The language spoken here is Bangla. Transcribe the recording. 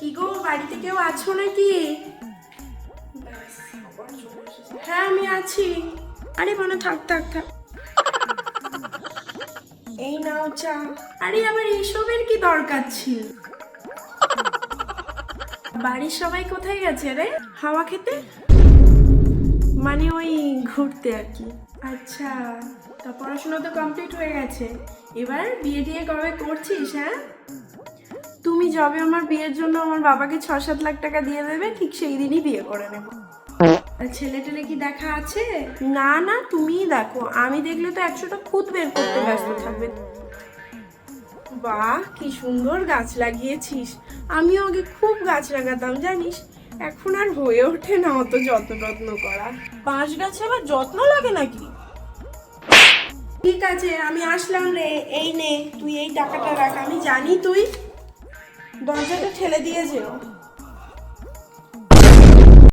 কি গো, বাড়িতে কেউ আছো নাকি? হ্যাঁ আমি আছি। আরে মনে থাক থাক থাক, এই নাও চা। আরে আবার এইসবের কি দরকার ছিল? বাড়ির সবাই কোথায় গেছে রে? হাওয়া খেতে? মানে ওই ঘুরতে আর কি। আচ্ছা, তা পড়াশোনা তো কমপ্লিট হয়ে গেছে, এবার বিয়ে টিয়ে কবে করছিস? হ্যাঁ, তুমি যবে আমার বিয়ের জন্য আমার বাবাকে 6-7 লাখ টাকা দিয়ে দেবে, ঠিক সেই দিনই বিয়ে করে নেব। আর ছেলে টেলে কি দেখা আছে? না না, তুমিই দেখো, আমি দেখলে তো 100টা খুদ বের করতে ব্যস্ত থাকবে। বাহ, কি সুন্দর গাছ লাগিয়েছিস। আমিও আগে খুব গাছ লাগাতাম জানিস, এখন আর হয়ে ওঠে না অত যত্ন যত্ন করা। বাঁশ গাছে আবার যত্ন লাগে নাকি? ঠিক আছে, আমি আসলাম রে। এই নে, তুই এই টাকাটা রাখ, আমি জানি তুই দরজাটা ঠেলে দিয়ে যেও।